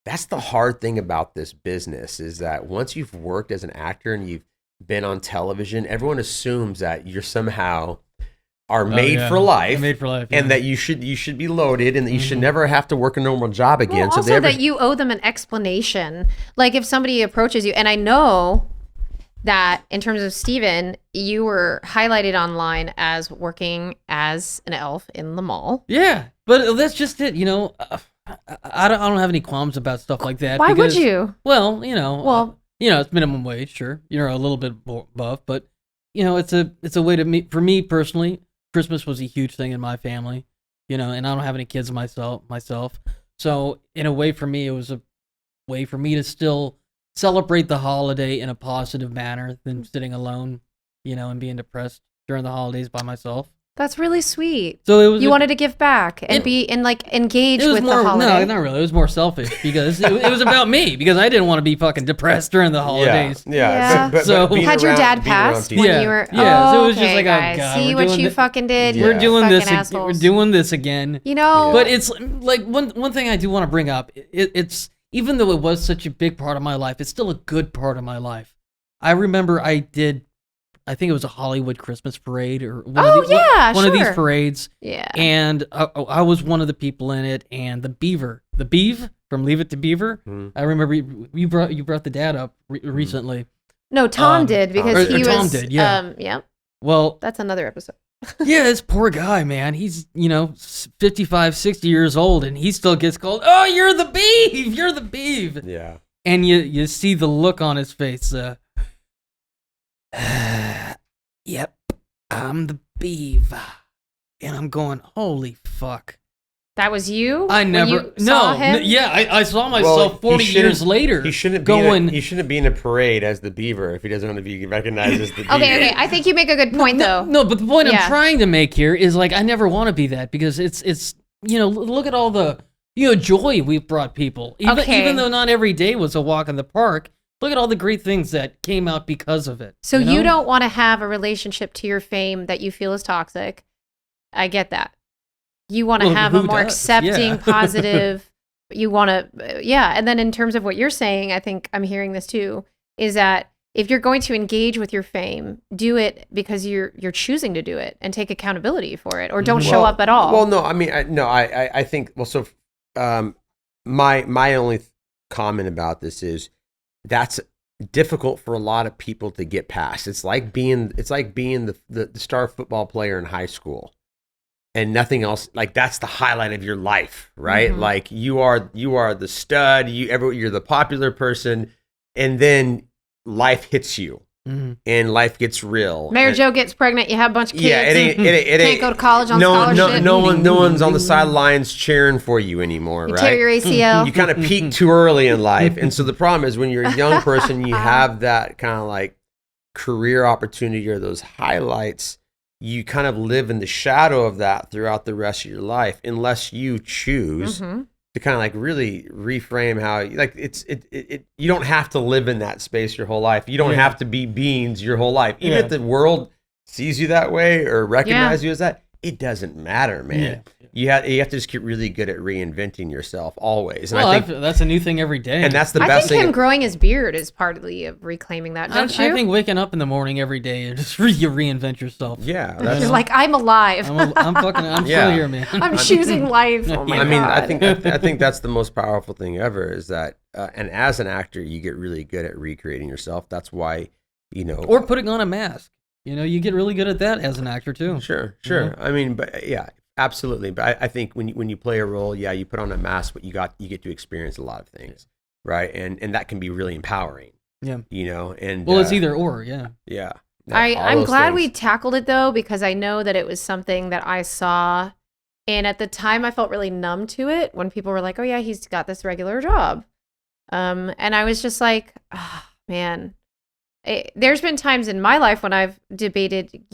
that's the hard thing about this business is that once you've worked as an actor and you've been on television, everyone assumes that you're somehow are made for life, and that you should be loaded, and that you should never have to work a normal job again. Well, also that you owe them an explanation. Like if somebody approaches you, and I know that in terms of Steven, you were highlighted online as working as an elf in the mall. Yeah, but that's just it. I don't have any qualms about stuff like that. Why would you? Well, it's minimum wage, sure. You're a little bit above, but it's a way to for me personally. Christmas was a huge thing in my family, and I don't have any kids myself. So in a way for me, it was a way for me to still celebrate the holiday in a positive manner than sitting alone, and being depressed during the holidays by myself. That's really sweet. So you wanted to give back and engage with the holiday. No, not really. It was more selfish because it was about me, because I didn't want to be fucking depressed during the holidays. Yeah. But had your dad passed when you were? Yeah. So it was just like, guys, oh God, see what you fucking did. We're doing this. Assholes. We're doing this again. But it's like one thing I do want to bring up. It's even though it was such a big part of my life, it's still a good part of my life. I remember I think it was a Hollywood Christmas parade or one of these parades. Yeah. And I was one of the people in it, and the Beav from Leave It to Beaver. I remember you brought the dad up recently. No, Tom did, because he was. Tom did, yeah. Yeah. Well, that's another episode. Yeah, this poor guy, man. He's 55, 60 years old, and he still gets called, "Oh, you're the Beav! You're the Beav!" Yeah. And you see the look on his face. Yep, I'm the Beav. And I'm going, holy fuck. That was you? I never saw him? Yeah, I saw myself 40 years later. He shouldn't be in a parade as the beaver if he doesn't want to be recognized as the beaver. Okay. I think you make a good point though. No, but the point I'm trying to make here is I never want to be that, because it's look at all the joy we've brought people. Even though not every day was a walk in the park. Look at all the great things that came out because of it. So you don't want to have a relationship to your fame that you feel is toxic. I get that. You want to have a more accepting, positive, you want to, And then in terms of what you're saying, I think I'm hearing this too, is that if you're going to engage with your fame, do it because you're choosing to do it and take accountability for it, or don't show up at all. Well, no, I mean, I think, my only comment about this is, that's difficult for a lot of people to get past. It's like being the star football player in high school, and nothing else. Like, that's the highlight of your life, right? Mm-hmm. Like you are the stud. You're the popular person, and then life hits you. Mm-hmm. And life gets real. Mayor Joe gets pregnant. You have a bunch of kids. Yeah, it can't go to college on scholarship. No one's on the sidelines cheering for you anymore, right? Tear your ACL. You kind of peak too early in life, and so the problem is when you're a young person, you have that kind of like career opportunity or those highlights. You kind of live in the shadow of that throughout the rest of your life, unless you choose. Mm-hmm. To kind of like really reframe how you don't have to live in that space your whole life. You don't have to be Beans your whole life. Even if the world sees you that way or recognize you as that, it doesn't matter, man. You have to just get really good at reinventing yourself always. And I think that's a new thing every day. And that's the best thing. I think him growing his beard is partly of reclaiming that, don't you? I think waking up in the morning every day and just you reinvent yourself. Yeah. You're like, I'm alive. I'm still here, man. I'm choosing life. Oh my God. I think that's the most powerful thing ever is that, and as an actor, you get really good at recreating yourself. That's why, Or putting on a mask. You get really good at that as an actor too. Sure. I mean, but yeah. Absolutely, but I think when you play a role, you put on a mask, but you get to experience a lot of things, right? And that can be really empowering. Yeah, and it's either or. Yeah. I'm glad we tackled it though, because I know that it was something that I saw, and at the time I felt really numb to it when people were like, "Oh yeah, he's got this regular job," and I was just like, "Oh man." There's been times in my life when I've debated,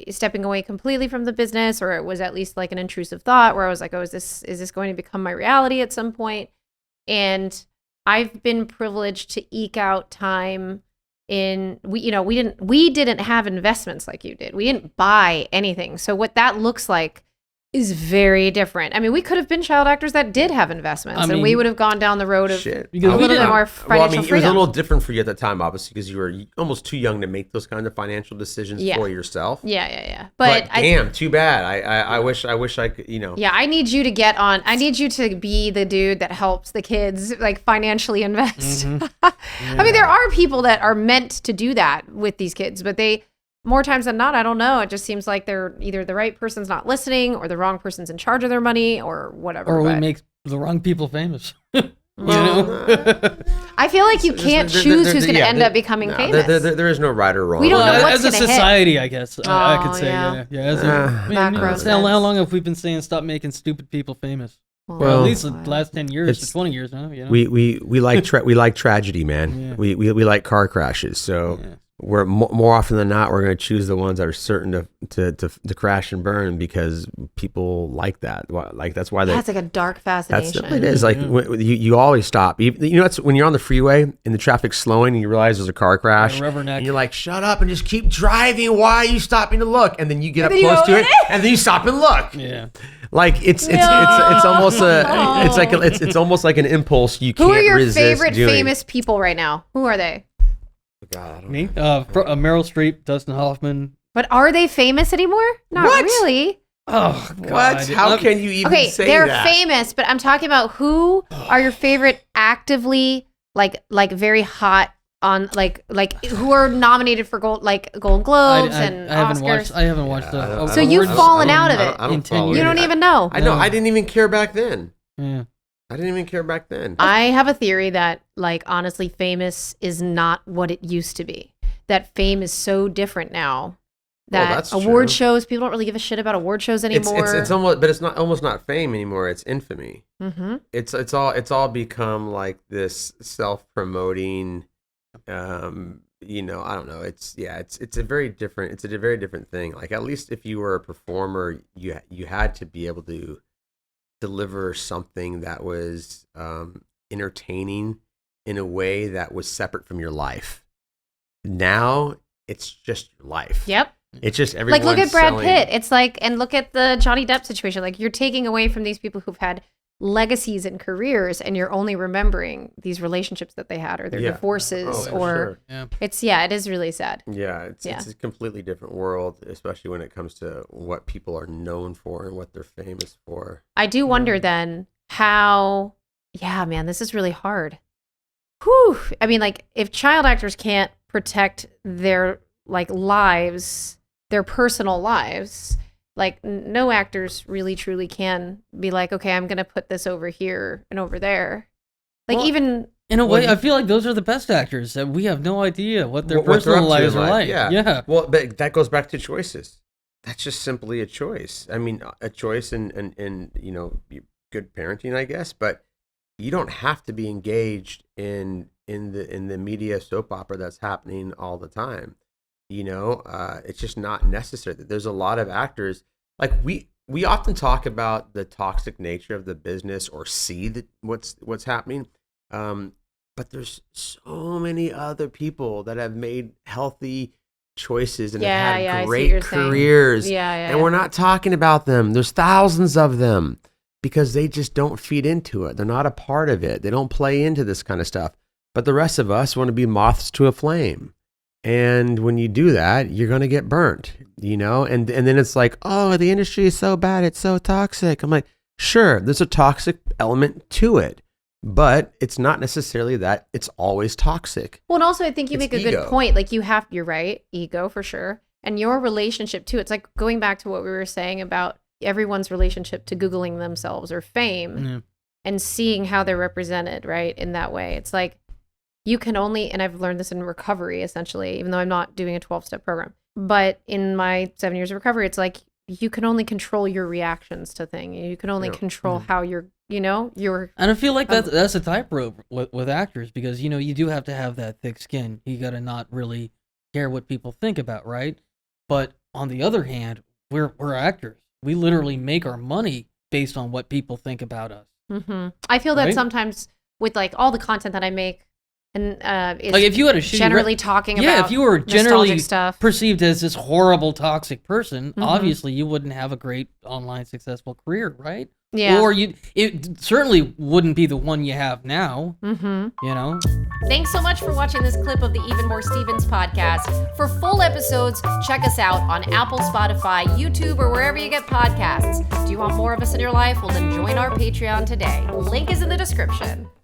stepping away completely from the business, or it was at least like an intrusive thought where I was like, oh, is this going to become my reality at some point? And I've been privileged to eke out time we didn't have investments like you did. We didn't buy anything. So what that looks like is very different. I mean, we could have been child actors that did have investments, and we would have gone down the road of a little bit more financial freedom. It was a little different for you at the time, obviously, because you were almost too young to make those kinds of financial decisions for yourself. Yeah. But damn, too bad. I wish I could, Yeah, I need you to get on. I need you to be the dude that helps the kids like financially invest. I mean, there are people that are meant to do that with these kids, but more times than not, I don't know. It just seems like they're either the right person's not listening or the wrong person's in charge of their money or whatever. Or we make the wrong people famous. I feel like you can't choose who's going to end up becoming famous. There is no right or wrong. We don't know what's as a society, I guess. I could say, how long have we been saying stop making stupid people famous? Well, at least the last 10 years to 20 years now. We like tragedy, man. We like car crashes. So we're more often than not, we're going to choose the ones that are certain to crash and burn because people like that. Like that's why that's like a dark fascination. It is like you always stop. It's when you're on the freeway and the traffic's slowing and you realize there's a car crash and you're like, shut up and just keep driving. Why are you stopping to look? And then you get up close to it and then you stop and look. Yeah. Like it's almost it's almost like an impulse you can't resist. Who are your favorite famous people right now? Who are they? God, I don't Me? Meryl Streep, Dustin Hoffman. But are they famous anymore? Not really. Oh, God. What? How can you even say that? Okay, they're famous, but I'm talking about who are your favorite actively, like very hot on, like who are nominated for Golden Globes and Oscars? I haven't watched the. So you've fallen out of it. You don't even know. I know. I didn't even care back then. Yeah. I didn't even care back then. I have a theory that, like, honestly, famous is not what it used to be. That fame is so different now. That award shows, people don't really give a shit about award shows anymore. It's almost, but it's not almost not fame anymore. It's infamy. Mm-hmm. It's all become like this self-promoting. I don't know. It's a very different thing. Like at least if you were a performer, you had to be able to deliver something that was entertaining in a way that was separate from your life. Now it's just your life. Yep. It's just everyone. Like look at Brad Pitt. It's like, and look at the Johnny Depp situation. Like you're taking away from these people who've had legacies and careers, and you're only remembering these relationships that they had, or their divorces, it is really sad. Yeah, it's a completely different world, especially when it comes to what people are known for and what they're famous for. I do wonder then how, man, this is really hard. Whew. I mean, like if child actors can't protect their lives, their personal lives, like no actors really truly can be like, okay, I'm going to put this over here and over there. Like even in a way, I feel like those are the best actors that we have no idea what their personal lives are like. Yeah. Well, but that goes back to choices. That's just simply a choice. I mean, a choice in good parenting, I guess, but you don't have to be engaged in the media soap opera that's happening all the time. It's just not necessary. There's a lot of actors, like we often talk about the toxic nature of the business or see what's happening. But there's so many other people that have made healthy choices and have had great careers. And we're not talking about them. There's thousands of them because they just don't feed into it. They're not a part of it. They don't play into this kind of stuff. But the rest of us want to be moths to a flame. And when you do that, you're going to get burnt, and then it's like, oh, the industry is so bad. It's so toxic. I'm like, sure, there's a toxic element to it, but it's not necessarily that it's always toxic. Well, and also I think you make a good point. Like you're right. Ego for sure. And your relationship too. It's like going back to what we were saying about everyone's relationship to Googling themselves or fame and seeing how they're represented, right? In that way. It's like, you can only, and I've learned this in recovery essentially, even though I'm not doing a 12-step program, but in my 7 years of recovery, it's like, you can only control your reactions to things. You can only control how you're. And I feel like that's a tightrope with actors because, you do have to have that thick skin. You got to not really care what people think about, right? But on the other hand, we're actors. We literally make our money based on what people think about us. Mm-hmm. I feel that sometimes with like all the content that I make, And is like if you had a shitty generally talking about if you were generally stuff perceived as this horrible toxic person, Mhm. obviously you wouldn't have a great online successful career, right? Yeah. Or it certainly wouldn't be the one you have now. Mm-hmm. You know. Thanks so much for watching this clip of the Even More Stevens podcast. For full episodes, check us out on Apple, Spotify, YouTube, or wherever you get podcasts. Do you want more of us in your life? Well, then join our Patreon today. Link is in the description.